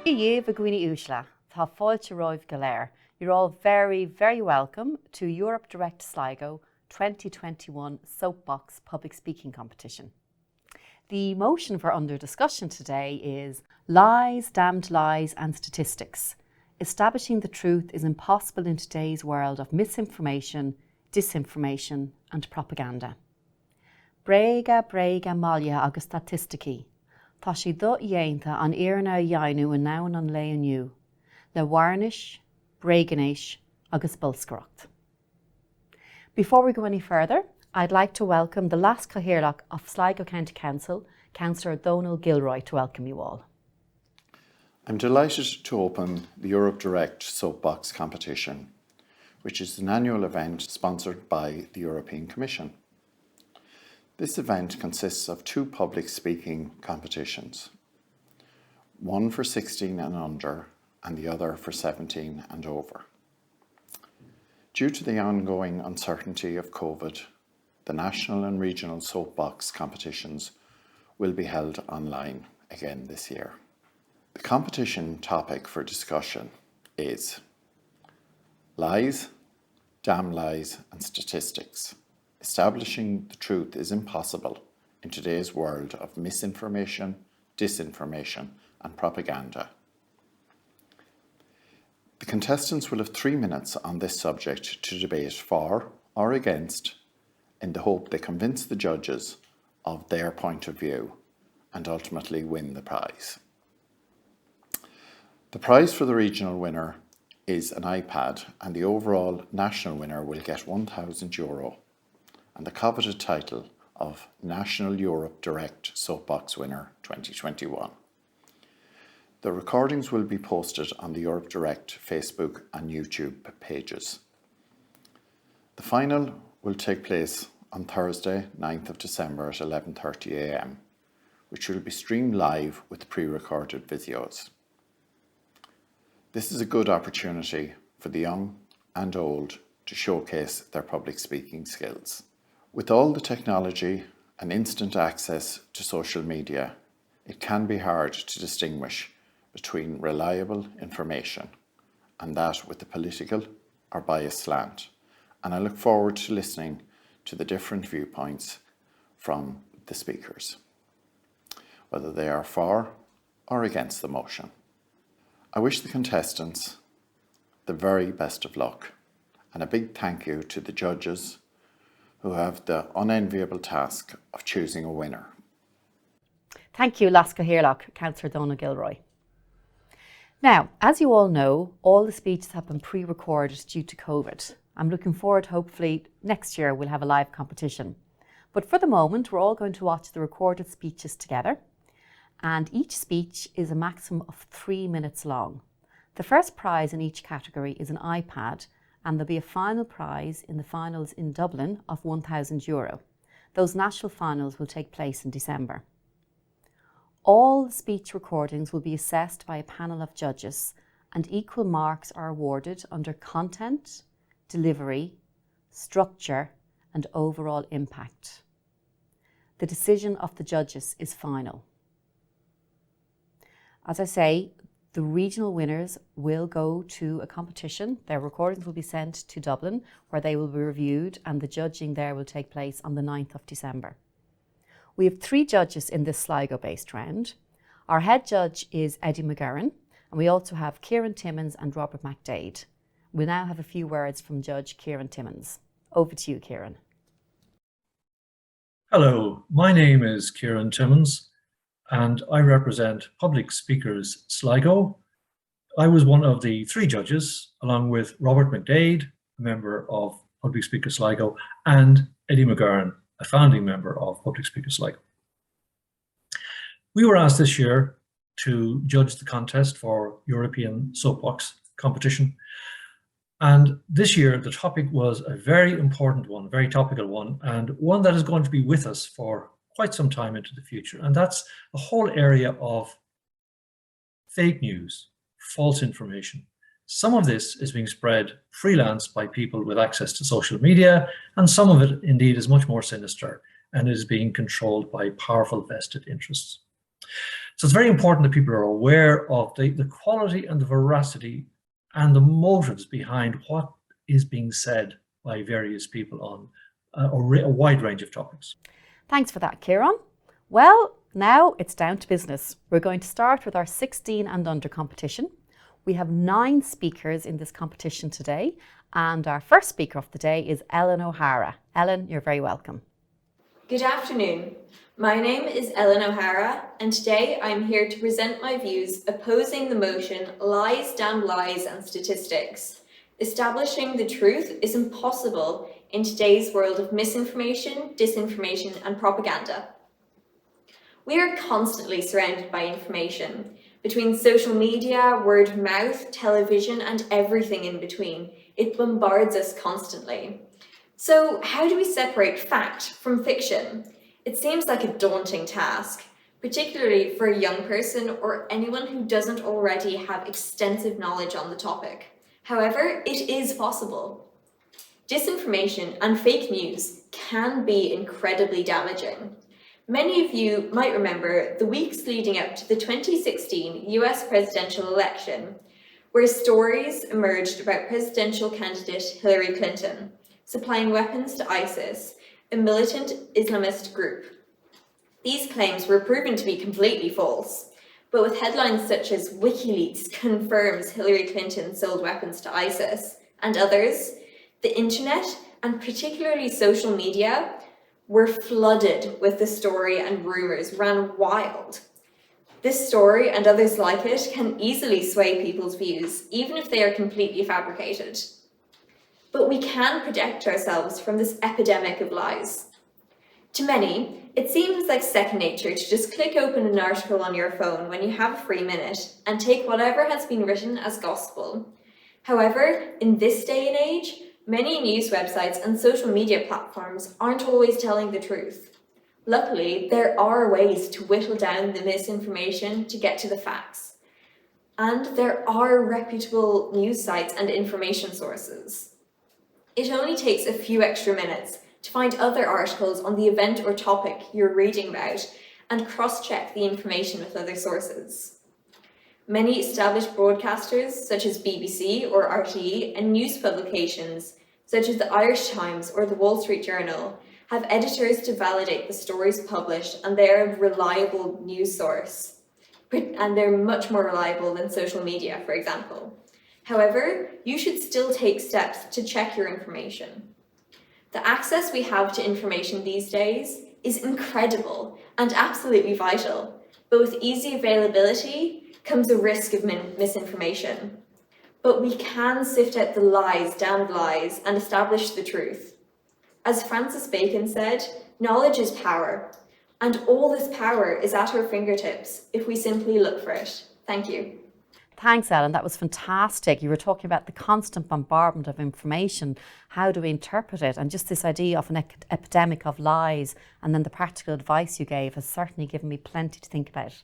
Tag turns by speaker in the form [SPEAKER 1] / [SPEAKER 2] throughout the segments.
[SPEAKER 1] Díomh Gwini Ushla, Tá Fáilte Roimh Galéir. You're all very, very welcome to Europe Direct Sligo 2021 Soapbox Public Speaking Competition. The motion for under discussion today is Lies, Damned Lies and Statistics. Establishing the truth is impossible in today's world of misinformation, disinformation and propaganda. Brega malia agus statistiki. Tá sé dó dhéanta an iarna dhéanú an nán an léaniu, le warnish, breganéis agus bulscrocht. Before we go any further, I'd like to welcome the last Cathaoirleach of Sligo County Council, Councillor Donal Gilroy, to welcome you all.
[SPEAKER 2] I'm delighted to open the Europe Direct Soapbox competition, which is an annual event sponsored by the European Commission. This event consists of two public speaking competitions, one for 16 and under and the other for 17 and over. Due to the ongoing uncertainty of COVID, the national and regional soapbox competitions will be held online again this year. The competition topic for discussion is Lies, Damn Lies and Statistics. Establishing the truth is impossible in today's world of misinformation, disinformation and propaganda. The contestants will have 3 minutes on this subject to debate for or against in the hope they convince the judges of their point of view and ultimately win the prize. The prize for the regional winner is an iPad and the overall national winner will get €1,000 and the coveted title of National Europe Direct Soapbox Winner 2021. The recordings will be posted on the Europe Direct Facebook and YouTube pages. The final will take place on Thursday, 9th of December at 11:30 a.m, which will be streamed live with pre-recorded videos. This is a good opportunity for the young and old to showcase their public speaking skills. With all the technology and instant access to social media, it can be hard to distinguish between reliable information and that with a political or biased slant, and I look forward to listening to the different viewpoints from the speakers, whether they are for or against the motion. I wish the contestants the very best of luck, and a big thank you to the judges who have the unenviable task of choosing a winner.
[SPEAKER 1] Thank you, Las Cathaoirleach, Councillor Donal Gilroy. Now, as you all know, all the speeches have been pre-recorded due to COVID. I'm looking forward, hopefully, next year we'll have a live competition. But for the moment, we're all going to watch the recorded speeches together, and each speech is a maximum of 3 minutes long. The first prize in each category is an iPad, and there'll be a final prize in the finals in Dublin of €1,000. Those national finals will take place in December. All speech recordings will be assessed by a panel of judges, and equal marks are awarded under content, delivery, structure and overall impact. The decision of the judges is final. As I say, the regional winners will go to a competition. Their recordings will be sent to Dublin, where they will be reviewed, and the judging there will take place on the 9th of December. We have 3 judges in this Sligo-based round. Our head judge is Eddie Mccann, and we also have Kieran Timmins and Robert McDade. We'll now have a few words from Judge Kieran Timmins. Over to you, Kieran.
[SPEAKER 3] Hello, my name is Kieran Timmins, and I represent Public Speakers Sligo. I was one of the 3 judges, along with Robert McDade, a member of Public Speakers Sligo, and Eddie Mccann, a founding member of Public Speakers Sligo. We were asked this year to judge the contest for European Soapbox competition. And this year, the topic was a very important one, very topical one, and one that is going to be with us for quite some time into the future. And that's the whole area of fake news, false information. Some of this is being spread freelance by people with access to social media, and some of it indeed is much more sinister and is being controlled by powerful vested interests. So it's very important that people are aware of the quality and the veracity and the motives behind what is being said by various people on a wide range of topics.
[SPEAKER 1] Thanks for that, Kieran. Well, now it's down to business. We're going to start with our 16 and under competition. We have 9 speakers in this competition today, and our first speaker of the day is Ellen O'Hara. Ellen, you're very welcome.
[SPEAKER 4] Good afternoon. My name is Ellen O'Hara, and today I'm here to present my views opposing the motion Lies, Damn Lies and Statistics. Establishing the truth is impossible in today's world of misinformation, disinformation and propaganda. We are constantly surrounded by information. Between social media, word of mouth, television and everything in between, it bombards us constantly. So how do we separate fact from fiction? It seems like a daunting task, particularly for a young person or anyone who doesn't already have extensive knowledge on the topic. However, it is possible. Disinformation and fake news can be incredibly damaging. Many of you might remember the weeks leading up to the 2016 US presidential election, where stories emerged about presidential candidate Hillary Clinton supplying weapons to ISIS, a militant Islamist group. These claims were proven to be completely false, but with headlines such as WikiLeaks confirms Hillary Clinton sold weapons to ISIS, and others, the internet, and particularly social media, were flooded with the story and rumours ran wild. This story and others like it can easily sway people's views, even if they are completely fabricated. But we can protect ourselves from this epidemic of lies. To many, it seems like second nature to just click open an article on your phone when you have a free minute and take whatever has been written as gospel. However, in this day and age, many news websites and social media platforms aren't always telling the truth. Luckily, there are ways to whittle down the misinformation to get to the facts. And there are reputable news sites and information sources. It only takes a few extra minutes to find other articles on the event or topic you're reading about and cross-check the information with other sources. Many established broadcasters, such as BBC or RTE, and news publications, such as the Irish Times or the Wall Street Journal, have editors to validate the stories published, and they are a reliable news source. And they're much more reliable than social media, for example. However, you should still take steps to check your information. The access we have to information these days is incredible and absolutely vital, but with easy availability comes a risk of misinformation. But we can sift out the lies, damned lies, and establish the truth. As Francis Bacon said, knowledge is power, and all this power is at our fingertips if we simply look for it. Thank you.
[SPEAKER 1] Thanks, Ellen. That was fantastic. You were talking about the constant bombardment of information, how do we interpret it, and just this idea of an epidemic of lies, and then the practical advice you gave has certainly given me plenty to think about.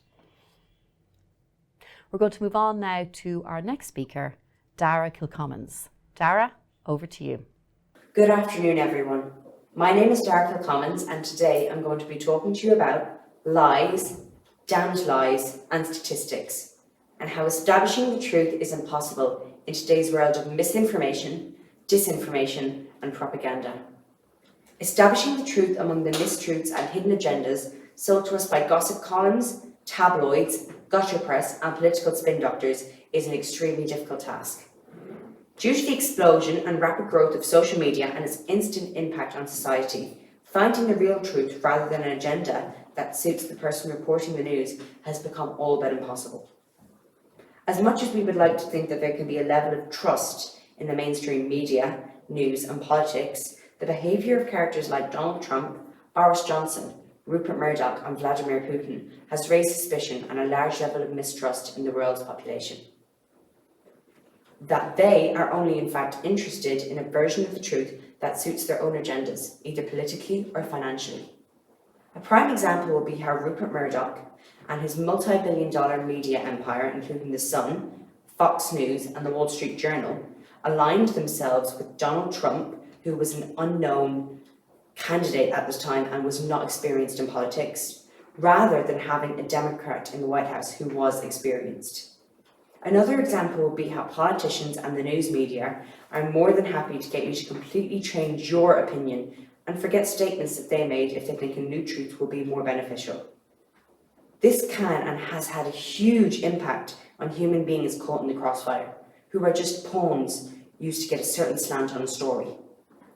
[SPEAKER 1] We're going to move on now to our next speaker, Dara Kilcommons. Dara, over to you.
[SPEAKER 5] Good afternoon, everyone. My name is Dara Kilcommons, and today I'm going to be talking to you about lies, damned lies, and statistics, and how establishing the truth is impossible in today's world of misinformation, disinformation, and propaganda. Establishing the truth among the mistruths and hidden agendas sold to us by gossip columns, tabloids, gotcha press, and political spin doctors is an extremely difficult task. Due to the explosion and rapid growth of social media and its instant impact on society, finding the real truth rather than an agenda that suits the person reporting the news has become all but impossible. As much as we would like to think that there can be a level of trust in the mainstream media, news and politics, the behaviour of characters like Donald Trump, Boris Johnson, Rupert Murdoch and Vladimir Putin has raised suspicion and a large level of mistrust in the world's population. That they are only in fact interested in a version of the truth that suits their own agendas, either politically or financially. A prime example will be how Rupert Murdoch and his multi-billion-dollar media empire, including The Sun, Fox News and the Wall Street Journal, aligned themselves with Donald Trump, who was an unknown candidate at this time and was not experienced in politics, rather than having a Democrat in the White House who was experienced. Another example would be how politicians and the news media are more than happy to get you to completely change your opinion and forget statements that they made if they think a new truth will be more beneficial. This can and has had a huge impact on human beings caught in the crossfire, who are just pawns used to get a certain slant on a story.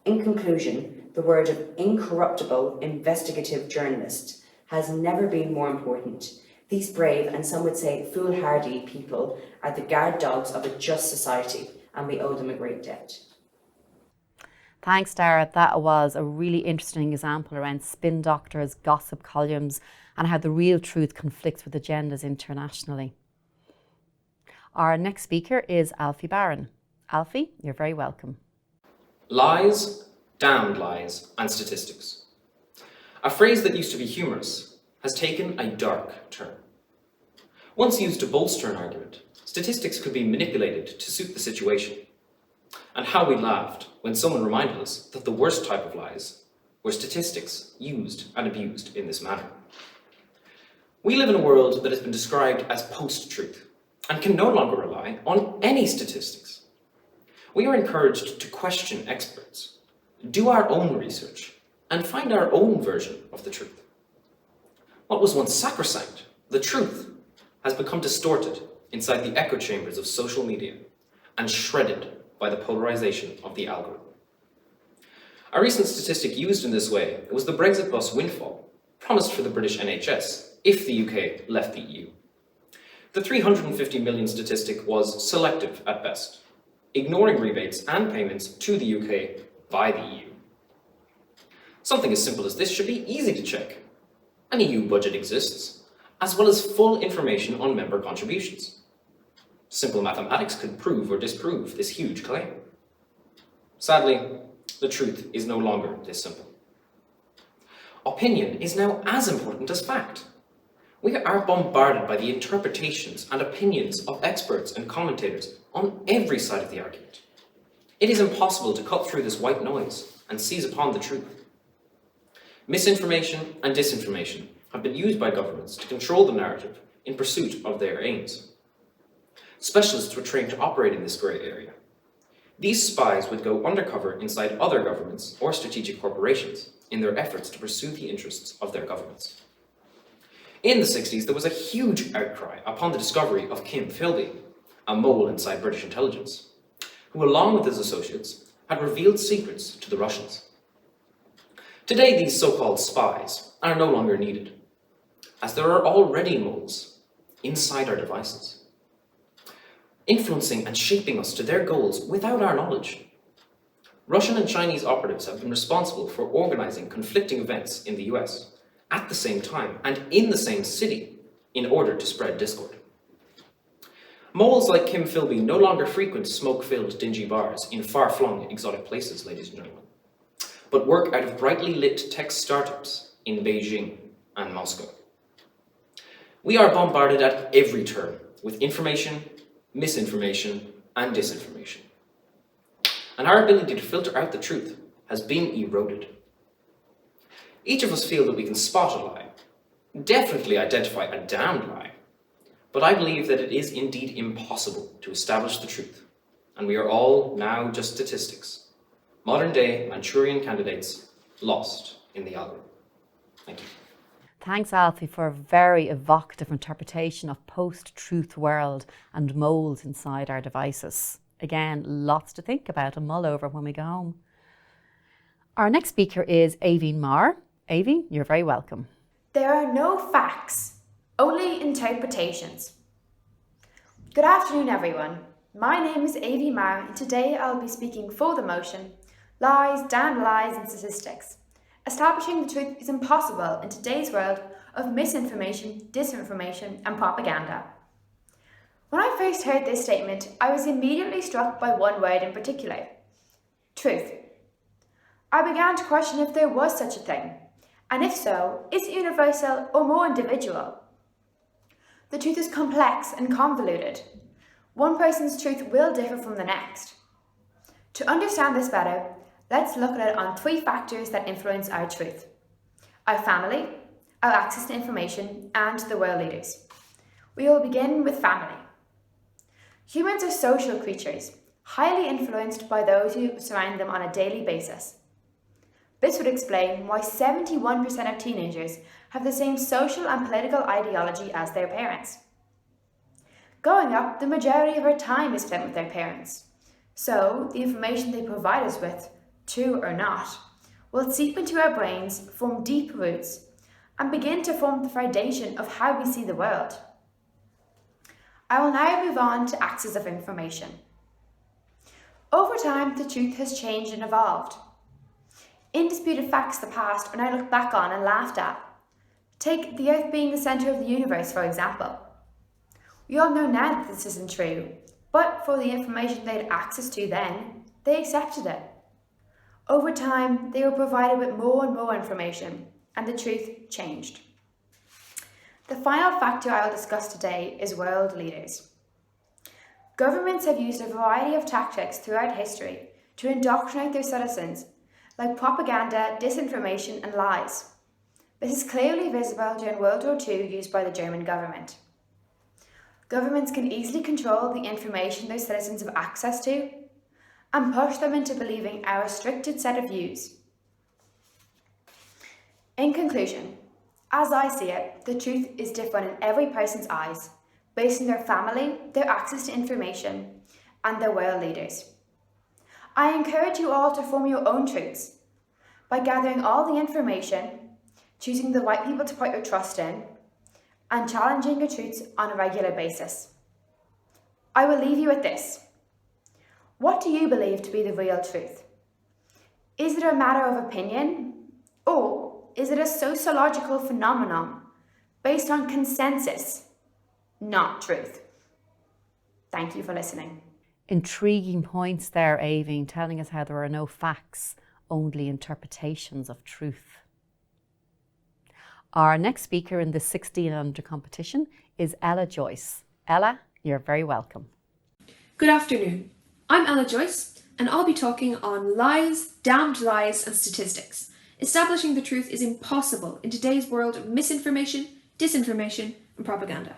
[SPEAKER 5] In conclusion, the word of incorruptible investigative journalist has never been more important. These brave, and some would say foolhardy people, are the guard dogs of a just society, and we owe them a great debt.
[SPEAKER 1] Thanks, Dara. That was a really interesting example around spin doctors, gossip columns, and how the real truth conflicts with agendas internationally. Our next speaker is Alfie Barron. Alfie, you're very welcome.
[SPEAKER 6] Lies, damned lies, and statistics. A phrase that used to be humorous has taken a dark turn. Once used to bolster an argument, statistics could be manipulated to suit the situation. And how we laughed when someone reminded us that the worst type of lies were statistics used and abused in this manner. We live in a world that has been described as post-truth and can no longer rely on any statistics. We are encouraged to question experts, do our own research, and find our own version of the truth. What was once sacrosanct, the truth, has become distorted inside the echo chambers of social media and shredded by the polarization of the algorithm. A recent statistic used in this way was the Brexit bus windfall promised for the British NHS if the UK left the EU. The 350 million statistic was selective at best, ignoring rebates and payments to the UK by the EU. Something as simple as this should be easy to check. An EU budget exists, as well as full information on member contributions. Simple mathematics could prove or disprove this huge claim. Sadly, the truth is no longer this simple. Opinion is now as important as fact. We are bombarded by the interpretations and opinions of experts and commentators on every side of the argument. It is impossible to cut through this white noise and seize upon the truth. Misinformation and disinformation have been used by governments to control the narrative in pursuit of their aims. Specialists were trained to operate in this grey area. These spies would go undercover inside other governments or strategic corporations in their efforts to pursue the interests of their governments. In the 60s, there was a huge outcry upon the discovery of Kim Philby, a mole inside British intelligence, who, along with his associates, had revealed secrets to the Russians. Today, these so-called spies are no longer needed, as there are already moles inside our devices, influencing and shaping us to their goals without our knowledge. Russian and Chinese operatives have been responsible for organizing conflicting events in the US at the same time and in the same city in order to spread discord. Moles like Kim Philby no longer frequent smoke-filled dingy bars in far-flung exotic places, ladies and gentlemen, but work out of brightly lit tech startups in Beijing and Moscow. We are bombarded at every turn with information, misinformation, and disinformation. And our ability to filter out the truth has been eroded. Each of us feel that we can spot a lie, definitely identify a damned lie, but I believe that it is indeed impossible to establish the truth, and we are all now just statistics, modern-day Manchurian candidates lost in the algorithm. Thank you.
[SPEAKER 1] Thanks, Alfie, for a very evocative interpretation of post-truth world and moles inside our devices. Again, lots to think about and mull over when we go home. Our next speaker is Aoibhinn Marr. Aoibhinn, you're very welcome.
[SPEAKER 7] There are no facts, only interpretations. Good afternoon, everyone. My name is Aoibhinn Marr, and today I'll be speaking for the motion, Lies, Damned Lies and Statistics. Establishing the truth is impossible in today's world of misinformation, disinformation, and propaganda. When I first heard this statement, I was immediately struck by one word in particular: truth. I began to question if there was such a thing, and if so, is it universal or more individual? The truth is complex and convoluted. One person's truth will differ from the next. To understand this better, let's look at it on 3 factors that influence our truth: our family, our access to information, and the world leaders. We will begin with family. Humans are social creatures, highly influenced by those who surround them on a daily basis. This would explain why 71% of teenagers have the same social and political ideology as their parents. Growing up, the majority of our time is spent with their parents, so the information they provide us with, true or not, will seep into our brains, form deep roots, and begin to form the foundation of how we see the world. I will now move on to access of information. Over time, the truth has changed and evolved. Indisputed facts of the past are now looked back on and laughed at. Take the Earth being the centre of the universe, for example. We all know now that this isn't true, but for the information they had access to then, they accepted it. Over time, they were provided with more and more information, and the truth changed. The final factor I will discuss today is world leaders. Governments have used a variety of tactics throughout history to indoctrinate their citizens, like propaganda, disinformation, and lies. This is clearly visible during World War II used by the German government. Governments can easily control the information their citizens have access to and push them into believing a restricted set of views. In conclusion, as I see it, the truth is different in every person's eyes, based on their family, their access to information, and their world leaders. I encourage you all to form your own truths by gathering all the information, choosing the right people to put your trust in, and challenging your truths on a regular basis. I will leave you with this. What do you believe to be the real truth? Is it a matter of opinion, or is it a sociological phenomenon based on consensus, not truth? Thank you for listening.
[SPEAKER 1] Intriguing points there, Aoibhinn, telling us how there are no facts, only interpretations of truth. Our next speaker in the 16 under competition is Ella Joyce. Ella, you're very welcome.
[SPEAKER 8] Good afternoon. I'm Ella Joyce, and I'll be talking on lies, damned lies, and statistics. Establishing the truth is impossible in today's world of misinformation, disinformation, and propaganda.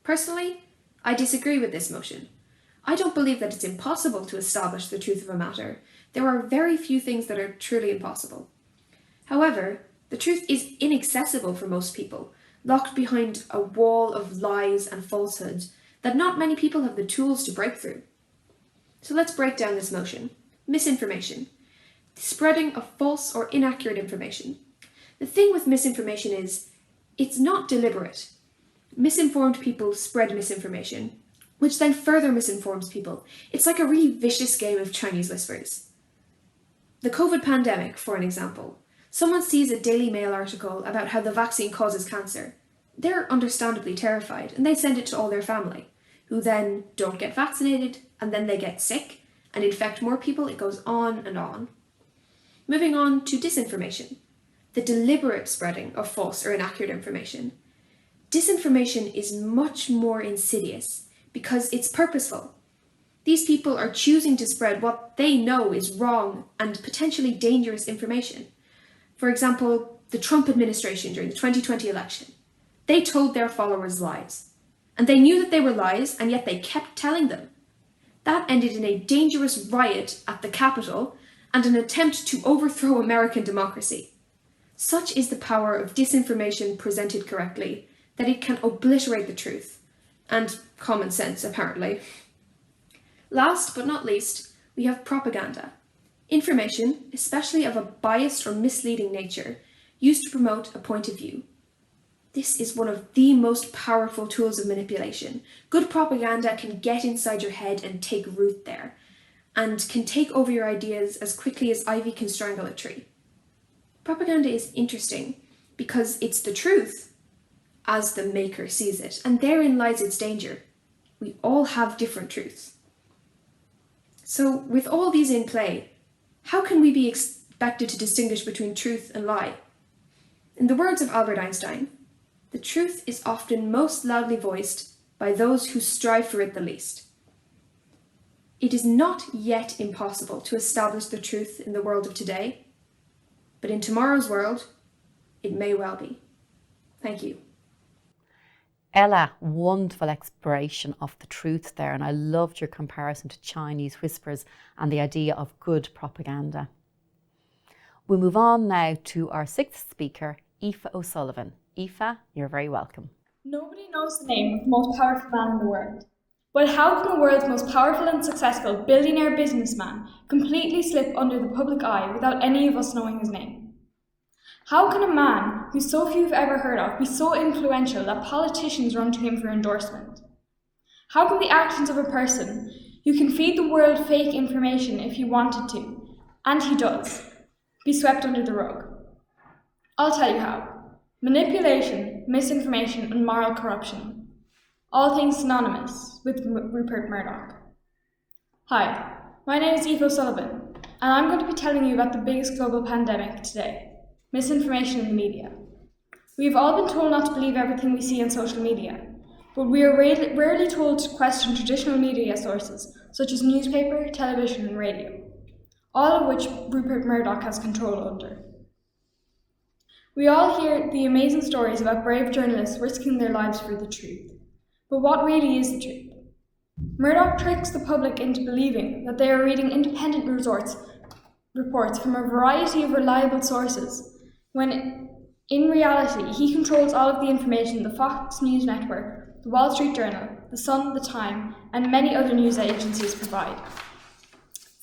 [SPEAKER 8] Personally, I disagree with this motion. I don't believe that it's impossible to establish the truth of a matter. There are very few things that are truly impossible. However, the truth is inaccessible for most people, locked behind a wall of lies and falsehoods that not many people have the tools to break through. So let's break down this motion. Misinformation. The spreading of false or inaccurate information. The thing with misinformation is, it's not deliberate. Misinformed people spread misinformation, which then further misinforms people. It's like a really vicious game of Chinese whispers. The COVID pandemic, for an example. Someone sees a Daily Mail article about how the vaccine causes cancer. They're understandably terrified, and they send it to all their family, who then don't get vaccinated, and then they get sick and infect more people. It goes on and on. Moving on to disinformation, the deliberate spreading of false or inaccurate information. Disinformation is much more insidious because it's purposeful. These people are choosing to spread what they know is wrong and potentially dangerous information. For example, the Trump administration during the 2020 election. They told their followers lies. And they knew that they were lies, and yet they kept telling them. That ended in a dangerous riot at the Capitol and an attempt to overthrow American democracy. Such is the power of disinformation presented correctly, that it can obliterate the truth. And common sense, apparently. Last but not least, we have propaganda. Information, especially of a biased or misleading nature, used to promote a point of view. This is one of the most powerful tools of manipulation. Good propaganda can get inside your head and take root there, and can take over your ideas as quickly as ivy can strangle a tree. Propaganda is interesting because it's the truth, as the maker sees it, and therein lies its danger. We all have different truths. So, with all these in play, how can we be expected to distinguish between truth and lie? In the words of Albert Einstein, the truth is often most loudly voiced by those who strive for it the least. It is not yet impossible to establish the truth in the world of today, but in tomorrow's world, it may well be. Thank you.
[SPEAKER 1] Ella, wonderful exploration of the truth there, and I loved your comparison to Chinese whispers and the idea of good propaganda. We'll move on now to our sixth speaker, Aoife O'Sullivan. Aoife, you're very welcome.
[SPEAKER 9] Nobody knows the name of the most powerful man in the world. But how can the world's most powerful and successful billionaire businessman completely slip under the public eye without any of us knowing his name? How can a man who so few have ever heard of be so influential that politicians run to him for endorsement? How can the actions of a person who can feed the world fake information if he wanted to, and he does, be swept under the rug? I'll tell you how. Manipulation, misinformation, and moral corruption. All things synonymous with Rupert Murdoch. Hi, my name is Aoife O'Sullivan, and I'm going to be telling you about the biggest global pandemic today: misinformation in the media. We've all been told not to believe everything we see on social media, but we are rarely told to question traditional media sources such as newspaper, television, and radio, all of which Rupert Murdoch has control under. We all hear the amazing stories about brave journalists risking their lives for the truth. But what really is the truth? Murdoch tricks the public into believing that they are reading independent reports from a variety of reliable sources, when in reality he controls all of the information the Fox News Network, the Wall Street Journal, the Sun, the Time, and many other news agencies provide.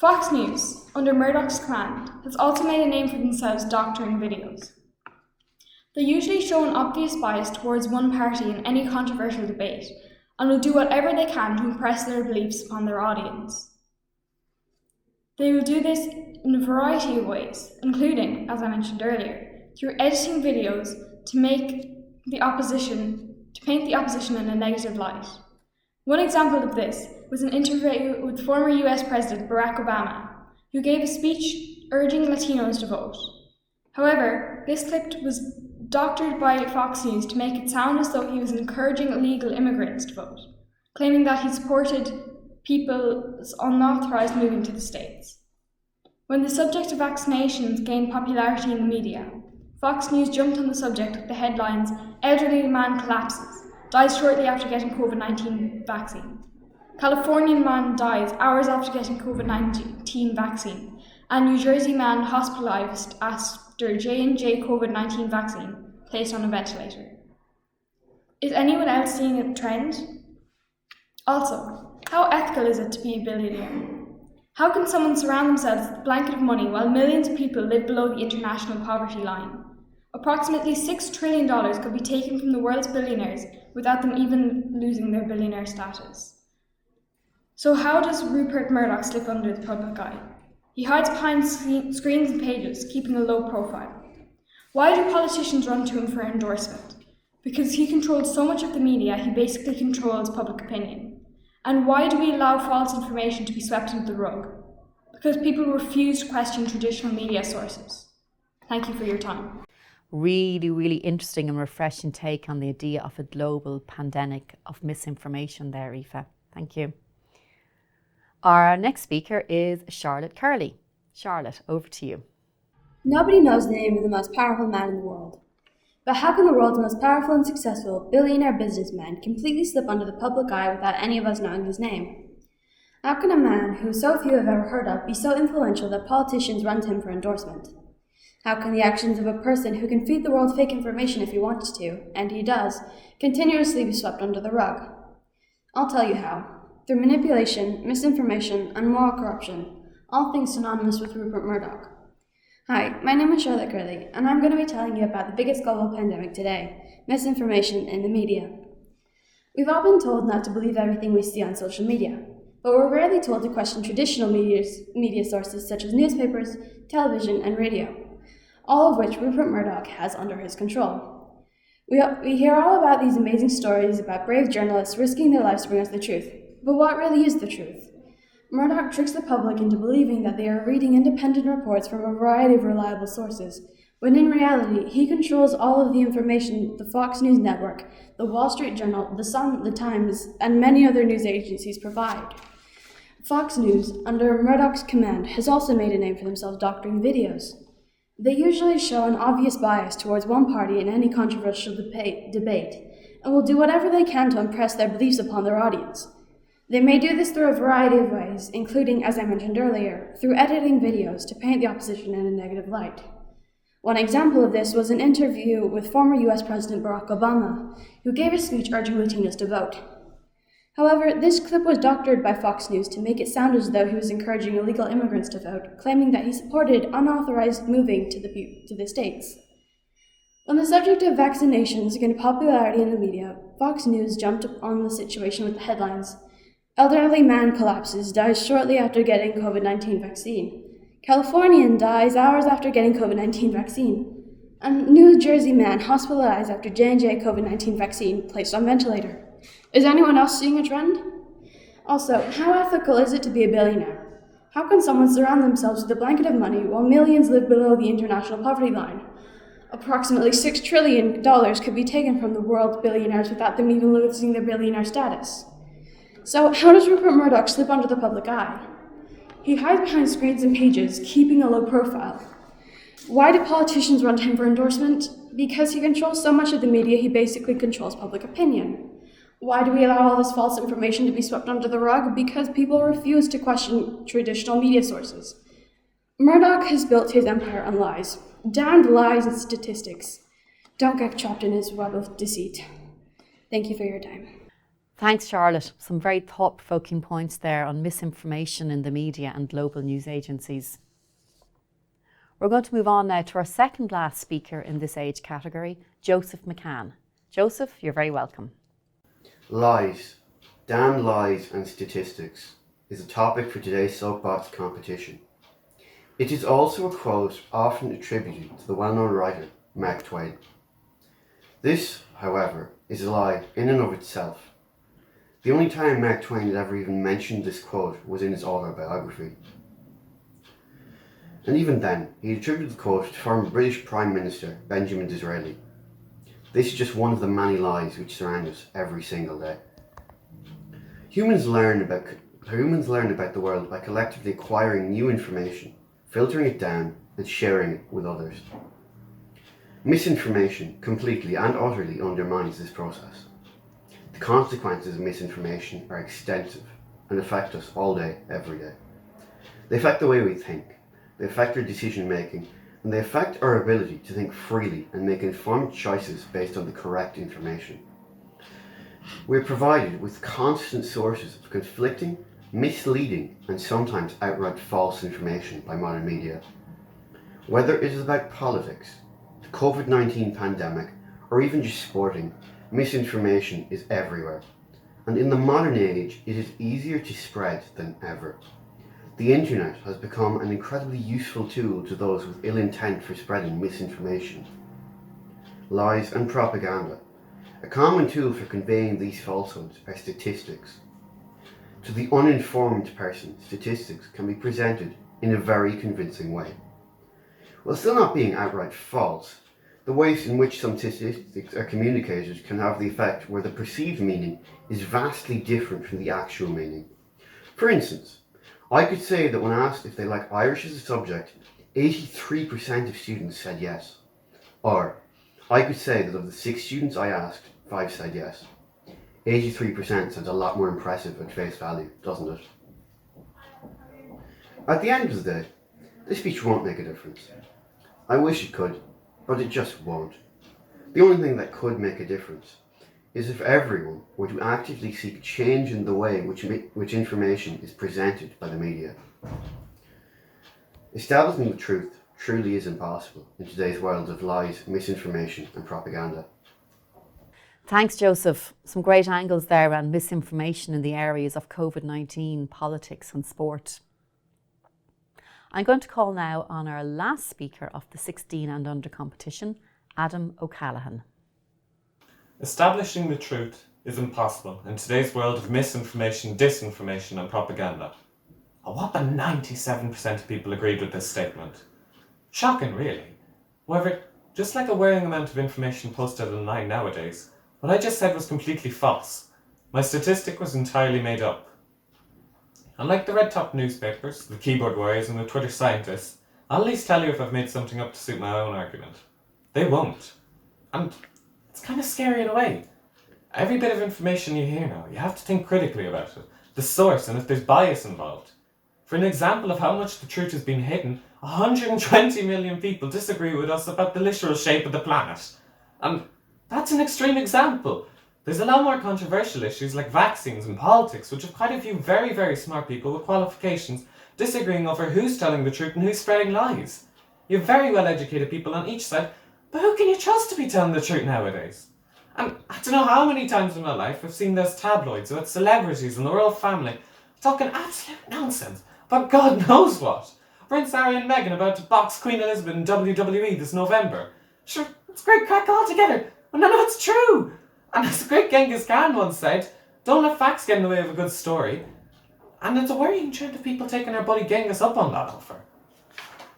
[SPEAKER 9] Fox News, under Murdoch's command, has also made a name for themselves doctoring videos. They usually show an obvious bias towards one party in any controversial debate, and will do whatever they can to impress their beliefs upon their audience. They will do this in a variety of ways, including, as I mentioned earlier, through editing videos to paint the opposition in a negative light. One example of this was an interview with former US President Barack Obama, who gave a speech urging Latinos to vote. However, this clip was doctored by Fox News to make it sound as though he was encouraging illegal immigrants to vote, claiming that he supported people's unauthorized moving to the States. When the subject of vaccinations gained popularity in the media, Fox News jumped on the subject with the headlines, "Elderly man collapses, dies shortly after getting COVID-19 vaccine. Californian man dies hours after getting COVID-19 vaccine, and New Jersey man hospitalized after J&J COVID-19 vaccine placed on a ventilator." Is anyone else seeing a trend? Also, how ethical is it to be a billionaire? How can someone surround themselves with a blanket of money while millions of people live below the international poverty line? Approximately $6 trillion could be taken from the world's billionaires without them even losing their billionaire status. So how does Rupert Murdoch slip under the public eye? He hides behind screens and pages, keeping a low profile. Why do politicians run to him for endorsement? Because he controls so much of the media, he basically controls public opinion. And why do we allow false information to be swept under the rug? Because people refuse to question traditional media sources. Thank you for your time.
[SPEAKER 1] Really, really interesting and refreshing take on the idea of a global pandemic of misinformation there, Aoife. Thank you. Our next speaker is Charlotte Curley. Charlotte, over to you.
[SPEAKER 10] Nobody knows the name of the most powerful man in the world. But how can the world's most powerful and successful billionaire businessman completely slip under the public eye without any of us knowing his name? How can a man who so few have ever heard of be so influential that politicians run to him for endorsement? How can the actions of a person who can feed the world fake information if he wants to, and he does, continuously be swept under the rug? I'll tell you how. Through manipulation, misinformation, and moral corruption, all things synonymous with Rupert Murdoch. Hi, my name is Charlotte Curley, and I'm going to be telling you about the biggest global pandemic today, misinformation in the media. We've all been told not to believe everything we see on social media, but we're rarely told to question traditional media sources such as newspapers, television, and radio, all of which Rupert Murdoch has under his control. We hear all about these amazing stories about brave journalists risking their lives to bring us the truth. But what really is the truth? Murdoch tricks the public into believing that they are reading independent reports from a variety of reliable sources, when in reality, he controls all of the information the Fox News Network, the Wall Street Journal, the Sun, the Times, and many other news agencies provide. Fox News, under Murdoch's command, has also made a name for themselves doctoring videos. They usually show an obvious bias towards one party in any controversial debate, and will do whatever they can to impress their beliefs upon their audience. They may do this through a variety of ways, including, as I mentioned earlier, through editing videos to paint the opposition in a negative light. One example of this was an interview with former US President Barack Obama, who gave a speech urging Latinos to vote. However, this clip was doctored by Fox News to make it sound as though he was encouraging illegal immigrants to vote, claiming that he supported unauthorized moving to the states. When the subject of vaccinations gained popularity in the media, Fox News jumped on the situation with the headlines, "Elderly man collapses, dies shortly after getting COVID-19 vaccine. Californian dies hours after getting COVID-19 vaccine. And New Jersey man hospitalized after J&J COVID-19 vaccine placed on ventilator." Is anyone else seeing a trend? Also, how ethical is it to be a billionaire? How can someone surround themselves with a blanket of money while millions live below the international poverty line? Approximately $6 trillion could be taken from the world's billionaires without them even losing their billionaire status. So, how does Rupert Murdoch slip under the public eye? He hides behind screens and pages, keeping a low profile. Why do politicians run to him for endorsement? Because he controls so much of the media, he basically controls public opinion. Why do we allow all this false information to be swept under the rug? Because people refuse to question traditional media sources. Murdoch has built his empire on lies, damned lies and statistics. Don't get trapped in his web of deceit. Thank you for your time.
[SPEAKER 1] Thanks, Charlotte. Some very thought-provoking points there on misinformation in the media and global news agencies. We're going to move on now to our second last speaker in this age category, Joseph Mccann. Joseph, you're very welcome.
[SPEAKER 11] Lies, damned lies and statistics is a topic for today's Soapbox competition. It is also a quote often attributed to the well-known writer Mark Twain. This, however, is a lie in and of itself. The only time Mark Twain had ever even mentioned this quote was in his autobiography. And even then, he attributed the quote to former British Prime Minister Benjamin Disraeli. This is just one of the many lies which surround us every single day. Humans learn about the world by collectively acquiring new information, filtering it down, and sharing it with others. Misinformation completely and utterly undermines this process. The consequences of misinformation are extensive and affect us all day, every day. They affect the way we think, they affect our decision making, and they affect our ability to think freely and make informed choices based on the correct information. We are provided with constant sources of conflicting, misleading, and sometimes outright false information by modern media. Whether it is about politics, the COVID-19 pandemic, or even just sporting, misinformation is everywhere. And in the modern age, it is easier to spread than ever. The internet has become an incredibly useful tool to those with ill intent for spreading misinformation. Lies and propaganda. A common tool for conveying these falsehoods are statistics. To the uninformed person, statistics can be presented in a very convincing way. While still not being outright false, the ways in which some statistics are communicated can have the effect where the perceived meaning is vastly different from the actual meaning. For instance, I could say that when asked if they like Irish as a subject, 83% of students said yes. Or, I could say that of the 6 students I asked, 5 said yes. 83% sounds a lot more impressive at face value, doesn't it? At the end of the day, this speech won't make a difference. I wish it could, but it just won't. The only thing that could make a difference is if everyone were to actively seek change in the way which information is presented by the media. Establishing the truth truly is impossible in today's world of lies, misinformation and propaganda.
[SPEAKER 1] Thanks, Joseph. Some great angles there around misinformation in the areas of COVID-19, politics and sport. I'm going to call now on our last speaker of the 16 and under competition, Adam O'Callaghan.
[SPEAKER 12] Establishing the truth is impossible in today's world of misinformation, disinformation and propaganda. A whopping 97% of people agreed with this statement. Shocking, really. However, just like a worrying amount of information posted online nowadays, what I just said was completely false. My statistic was entirely made up. Unlike the red-top newspapers, the keyboard warriors and the Twitter scientists, I'll at least tell you if I've made something up to suit my own argument. They won't. And it's kind of scary in a way. Every bit of information you hear now, you have to think critically about it, the source, and if there's bias involved. For an example of how much the truth has been hidden, 120 million people disagree with us about the literal shape of the planet. And that's an extreme example. There's a lot more controversial issues like vaccines and politics, which have quite a few very, very smart people with qualifications disagreeing over who's telling the truth and who's spreading lies. You have very well-educated people on each side, but who can you trust to be telling the truth nowadays? And I don't know how many times in my life I've seen those tabloids about celebrities and the royal family talking absolute nonsense about God knows what. Prince Harry and Meghan about to box Queen Elizabeth in WWE this November. Sure, it's great crack altogether, but none of it's true. And as the great Genghis Khan once said, don't let facts get in the way of a good story. And it's a worrying trend of people taking our buddy Genghis up on that offer.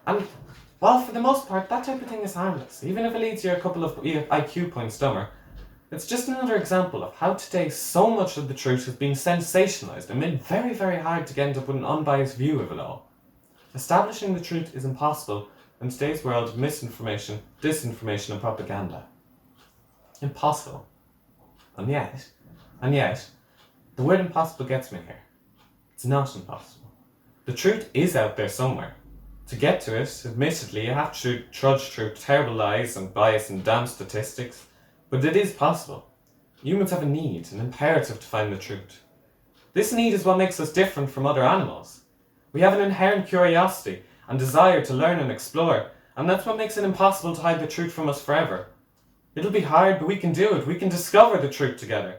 [SPEAKER 12] And while for the most part that type of thing is harmless, even if it leads you a couple of IQ points dumber, it's just another example of how today so much of the truth has been sensationalised and made very, very hard to end up with an unbiased view of it all. Establishing the truth is impossible in today's world of misinformation, disinformation and propaganda. Impossible. And yet, the word impossible gets me here. It's not impossible. The truth is out there somewhere. To get to it, admittedly, you have to trudge through terrible lies and bias and damn statistics, but it is possible. Humans have a need, an imperative to find the truth. This need is what makes us different from other animals. We have an inherent curiosity and desire to learn and explore, and that's what makes it impossible to hide the truth from us forever. It'll be hard, but we can do it. We can discover the truth together.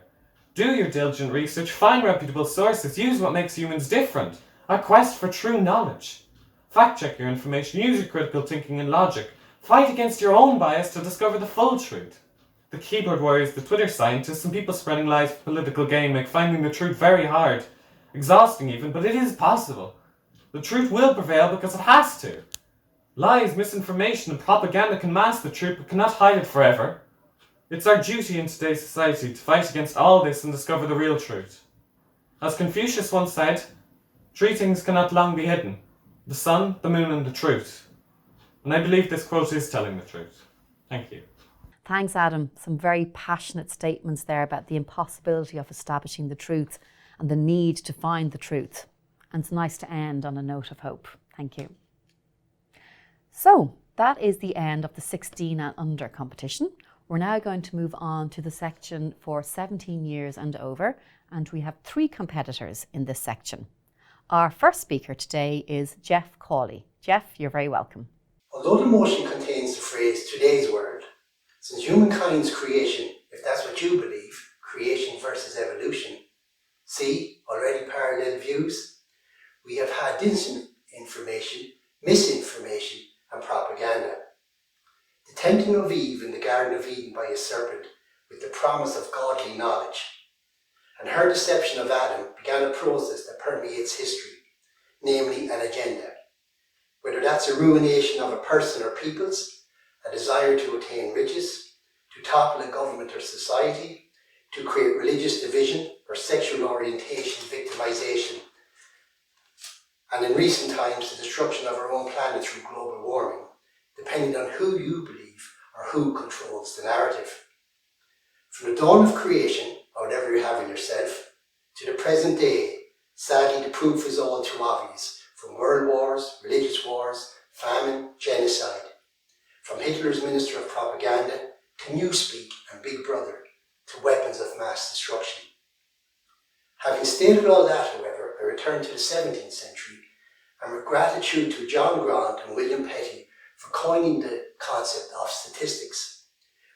[SPEAKER 12] Do your diligent research, find reputable sources, use what makes humans different, our quest for true knowledge. Fact check your information, use your critical thinking and logic. Fight against your own bias to discover the full truth. The keyboard warriors, the Twitter scientists, and people spreading lies for political gain make finding the truth very hard. Exhausting even, but it is possible. The truth will prevail because it has to. Lies, misinformation, and propaganda can mask the truth but cannot hide it forever. It's our duty in today's society to fight against all this and discover the real truth. As Confucius once said, 3 things cannot long be hidden: the sun, the moon, and the truth. And I believe this quote is telling the truth. Thank you.
[SPEAKER 1] Thanks, Adam. Some very passionate statements there about the impossibility of establishing the truth and the need to find the truth. And it's nice to end on a note of hope. Thank you. So that is the end of the 16 and under competition. We're now going to move on to the section for 17 years and over, and we have 3 competitors in this section. Our first speaker today is Jeff Cawley. Jeff, you're very welcome.
[SPEAKER 13] Although the motion contains the phrase today's world, since humankind's creation, if that's what you believe, creation versus evolution, see already parallel views, we have had disinformation, misinformation and propaganda. The tempting of Eve in the Garden of Eden by a serpent with the promise of godly knowledge, and her deception of Adam began a process that permeates history, namely an agenda. Whether that's a ruination of a person or people's, a desire to attain riches, to topple a government or society, to create religious division or sexual orientation victimization, and in recent times the destruction of our own planet through global warming, depending on who you believe or who controls the narrative. From the dawn of creation, or whatever you have in yourself, to the present day, sadly the proof is all too obvious, from world wars, religious wars, famine, genocide, from Hitler's Minister of Propaganda to Newspeak and Big Brother to weapons of mass destruction. Having stated all that, however, I return to the 17th century and with gratitude to John Grant and William Petty for coining the concept of statistics,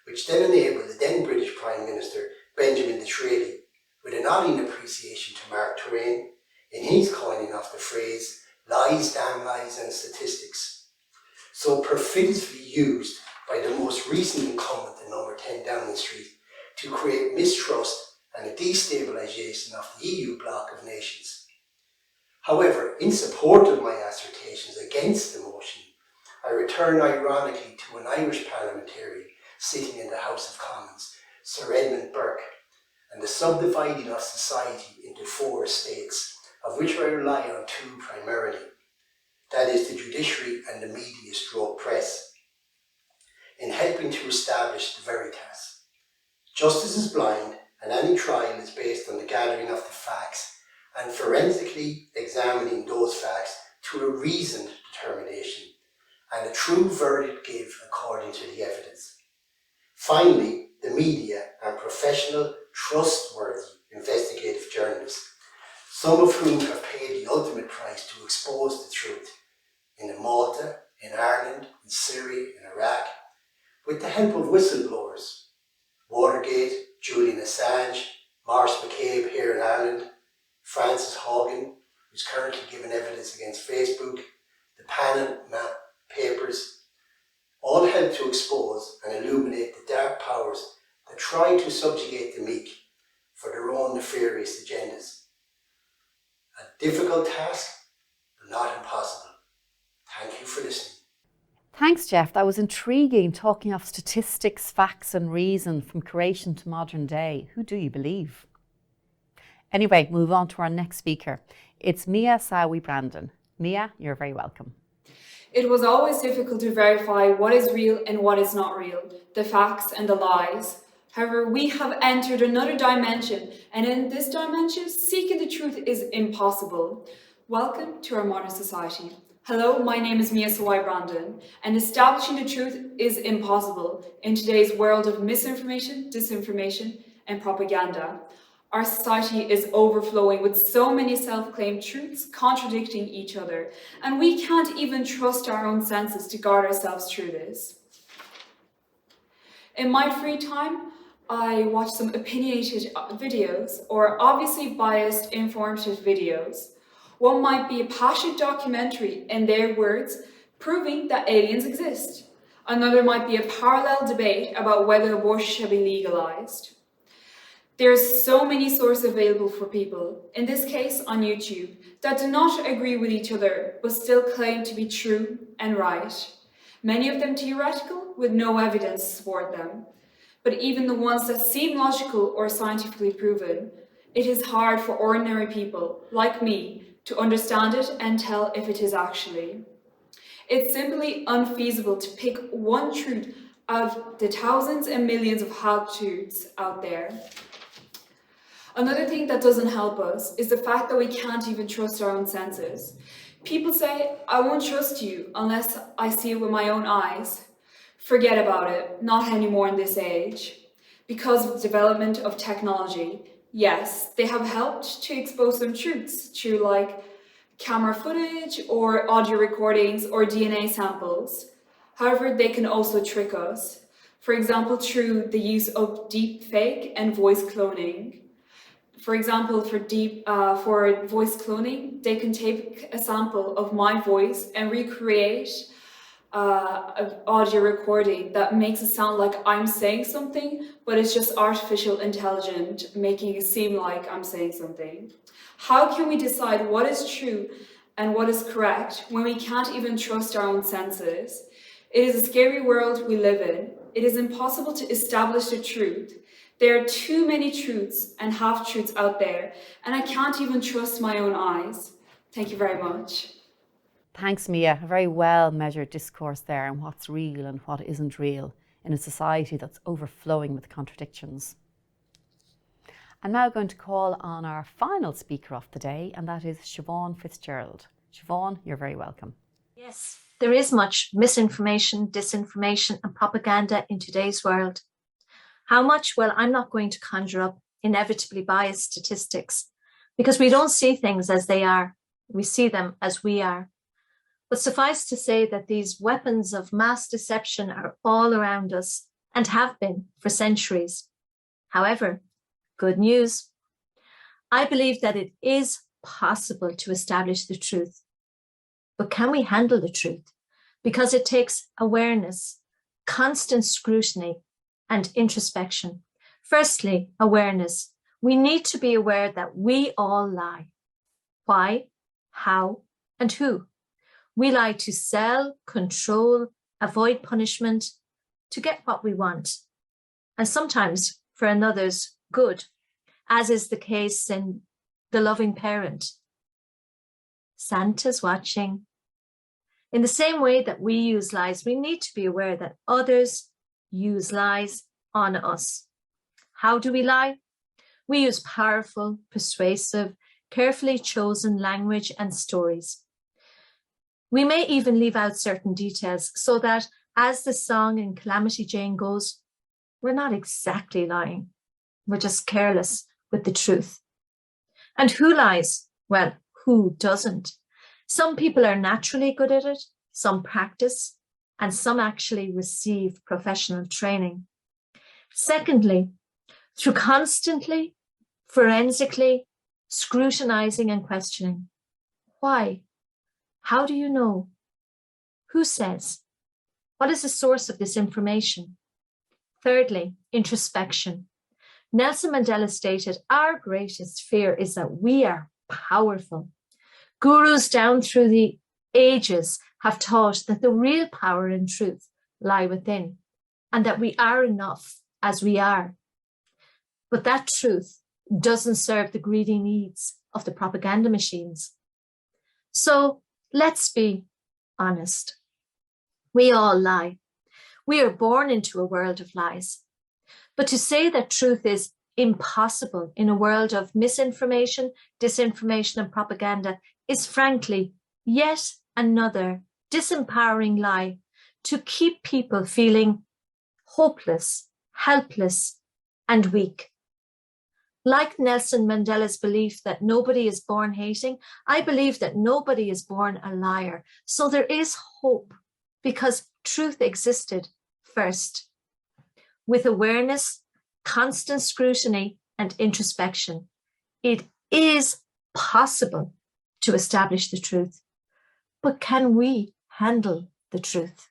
[SPEAKER 13] which then enabled the then British Prime Minister Benjamin Disraeli, with a nodding appreciation to Mark Twain, in his coining of the phrase lies, damn lies and statistics, so perfidiously used by the most recent incumbent in number 10 Downing Street to create mistrust and a destabilisation of the EU bloc of nations. However, in support of my assertions against the motion, I return ironically to an Irish parliamentarian sitting in the House of Commons, Sir Edmund Burke, and the subdividing of society into 4 estates, of which I rely on 2 primarily: that is the judiciary and the media stroke press, in helping to establish the veritas. Justice is blind, and any trial is based on the gathering of the facts and forensically examining those facts to a reasoned determination and a true verdict give according to the evidence. Finally, the media and professional, trustworthy investigative journalists, some of whom have paid the ultimate price to expose the truth in Malta, in Ireland, in Syria, in Iraq, with the help of whistleblowers. Watergate, Julian Assange, Maurice McCabe here in Ireland, Francis Haugen, who's currently giving evidence against Facebook, the Panama Papers, all help to expose and illuminate the dark powers that try to subjugate the meek for their own nefarious agendas. A difficult task, but not impossible. Thank you for listening.
[SPEAKER 1] Thanks, Jeff. That was intriguing, talking of statistics, facts and reason from creation to modern day. Who do you believe? Anyway, move on to our next speaker. It's Mia Sawi Brandon. Mia, you're very welcome.
[SPEAKER 14] It was always difficult to verify what is real and what is not real, the facts and the lies. However, we have entered another dimension, and in this dimension, seeking the truth is impossible. Welcome to our modern society. Hello, my name is Mia Sawi Brandon, and establishing the truth is impossible in today's world of misinformation, disinformation, and propaganda. Our society is overflowing with so many self-claimed truths contradicting each other, and we can't even trust our own senses to guard ourselves through this. In my free time, I watch some opinionated videos or obviously biased informative videos. One might be a passionate documentary, in their words, proving that aliens exist. Another might be a parallel debate about whether abortion should be legalized. There's so many sources available for people, in this case on YouTube, that do not agree with each other, but still claim to be true and right. Many of them theoretical, with no evidence to support them. But even the ones that seem logical or scientifically proven, it is hard for ordinary people, like me, to understand it and tell if it is actually. It's simply unfeasible to pick one truth out of the thousands and millions of half-truths out there. Another thing that doesn't help us is the fact that we can't even trust our own senses. People say, I won't trust you unless I see it with my own eyes. Forget about it, not anymore in this age. Because of the development of technology, yes, they have helped to expose some truths through like camera footage or audio recordings or DNA samples. However, they can also trick us. For example, through the use of deep fake and voice cloning. For example, for voice cloning, they can take a sample of my voice and recreate an audio recording that makes it sound like I'm saying something, but it's just artificial intelligence making it seem like I'm saying something. How can we decide what is true and what is correct when we can't even trust our own senses? It is a scary world we live in. It is impossible to establish the truth. There are too many truths and half-truths out there, and I can't even trust my own eyes. Thank you very much.
[SPEAKER 1] Thanks, Mia. A very well-measured discourse there on what's real and what isn't real in a society that's overflowing with contradictions. I'm now going to call on our final speaker of the day, and that is Siobhan Fitzgerald. Siobhan, you're very welcome.
[SPEAKER 15] Yes, there is much misinformation, disinformation, and propaganda in today's world. How much? Well, I'm not going to conjure up inevitably biased statistics because we don't see things as they are. We see them as we are. But suffice to say that these weapons of mass deception are all around us and have been for centuries. However, good news. I believe that it is possible to establish the truth. But can we handle the truth? Because it takes awareness, constant scrutiny, and introspection. Firstly, awareness. We need to be aware that we all lie. Why, how, and who? We lie to sell, control, avoid punishment, to get what we want, and sometimes for another's good, as is the case in The Loving Parent. Santa's watching, In the same way that we use lies, we need to be aware that others use lies on us. How do we lie? We use powerful, persuasive, carefully chosen language and stories. We may even leave out certain details so that, as the song in Calamity Jane goes, we're not exactly lying. We're just careless with the truth. And who lies? Well, who doesn't? Some people are naturally good at it, some practice, and some actually receive professional training. Secondly, through constantly, forensically, scrutinizing and questioning. Why? How do you know? Who says? What is the source of this information? Thirdly, introspection. Nelson Mandela stated, our greatest fear is that we are powerful. Gurus down through the ages have taught that the real power and truth lie within, and that we are enough as we are. But that truth doesn't serve the greedy needs of the propaganda machines. So let's be honest. We all lie. We are born into a world of lies. But to say that truth is impossible in a world of misinformation, disinformation, and propaganda is frankly yet another disempowering lie to keep people feeling hopeless, helpless, and weak. Like Nelson Mandela's belief that nobody is born hating, I believe that nobody is born a liar. So there is hope because truth existed first. With awareness, constant scrutiny, and introspection, it is possible to establish the truth. But can we handle the truth?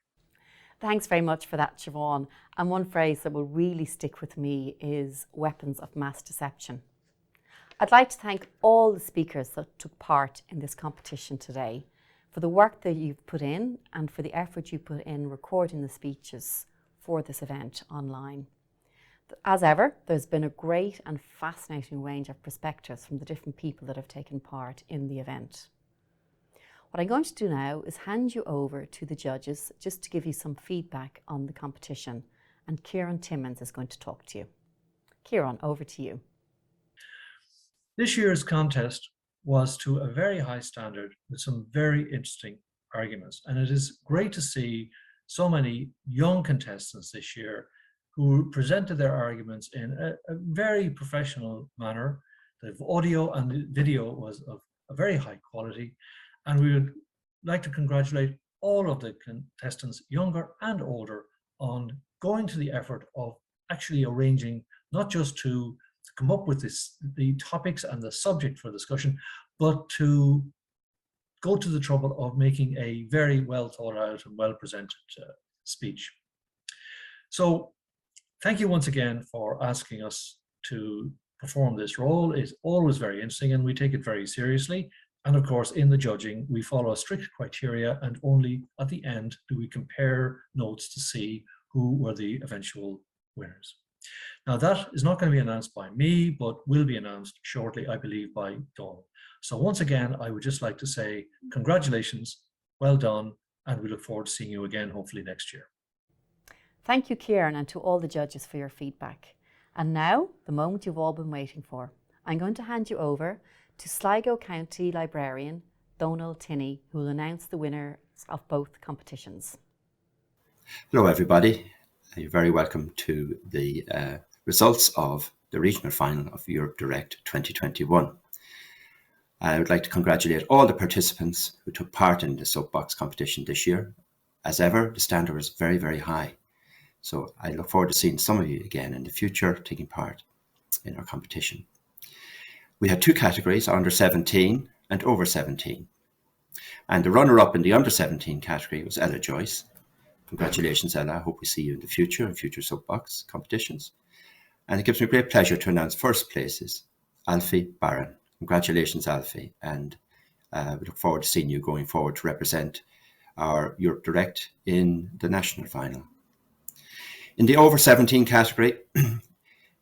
[SPEAKER 1] Thanks very much for that, Siobhan. And one phrase that will really stick with me is weapons of mass deception. I'd like to thank all the speakers that took part in this competition today for the work that you've put in and for the effort you put in recording the speeches for this event online. As ever, there's been a great and fascinating range of perspectives from the different people that have taken part in the event. What I'm going to do now is hand you over to the judges just to give you some feedback on the competition, and Kieran Timmins is going to talk to you. Kieran, over to you.
[SPEAKER 3] This year's contest was to a very high standard with some very interesting arguments, and it is great to see so many young contestants this year who presented their arguments in a very professional manner. The audio and the video was of a very high quality, and we would like to congratulate all of the contestants, younger and older, on going to the effort of actually arranging not just to come up with the topics and the subject for discussion, but to go to the trouble of making a very well thought out and well presented speech. So thank you once again for asking us to perform this role. It's always very interesting and we take it very seriously. And of course, in the judging, we follow strict criteria, and only at the end do we compare notes to see who were the eventual winners. Now, that is not going to be announced by me, but will be announced shortly, I believe, by Dawn. So once again, I would just like to say congratulations, well done, and we look forward to seeing you again, hopefully next year.
[SPEAKER 1] Thank you, Kieran, and to all the judges for your feedback. And now, the moment you've all been waiting for. I'm going to hand you over to Sligo County Librarian Donal Tinney, who will announce the winners of both competitions.
[SPEAKER 16] Hello everybody, you're very welcome to the results of the regional final of Europe Direct 2021. I would like to congratulate all the participants who took part in the Soapbox competition this year. As ever, the standard was very, very high. So I look forward to seeing some of you again in the future taking part in our competition. We had two categories, under 17 and over 17. And the runner-up in the under 17 category was Ella Joyce. Congratulations, Ella. I hope we see you in the future, in future Soapbox competitions. And it gives me great pleasure to announce first places, Alfie Barron. Congratulations, Alfie. And we look forward to seeing you going forward to represent our Europe Direct in the national final. In the over 17 category,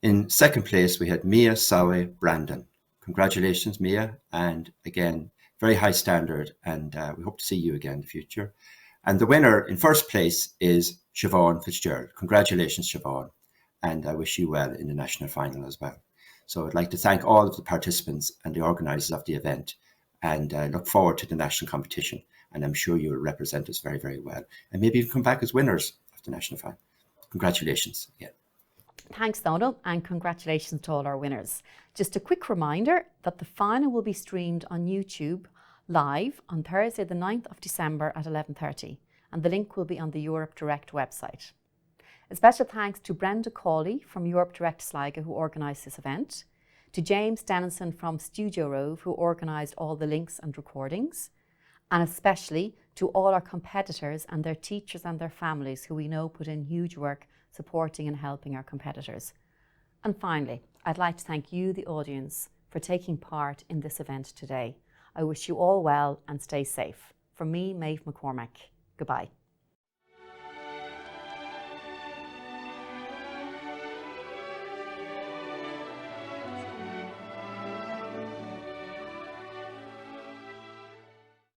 [SPEAKER 16] in second place, we had Mia Sawe Brandon. Congratulations, Mia. And again, very high standard, and we hope to see you again in the future. And the winner in first place is Siobhan Fitzgerald. Congratulations, Siobhan, and I wish you well in the national final as well. So I'd like to thank all of the participants and the organisers of the event, and look forward to the national competition. And I'm sure you'll represent us very, very well, and maybe even come back as winners of the national final. Congratulations again.
[SPEAKER 1] Thanks, Donald, and congratulations to all our winners. Just a quick reminder that the final will be streamed on YouTube live on Thursday the 9th of December at 11:30, and the link will be on the Europe Direct website. A special thanks to Brenda Cawley from Europe Direct Sligo, who organised this event, to James Dennison from Studio Rove, who organised all the links and recordings, and especially to all our competitors and their teachers and their families, who we know put in huge work supporting and helping our competitors. And finally, I'd like to thank you, the audience, for taking part in this event today. I wish you all well and stay safe. From me, Maeve McCormack. Goodbye.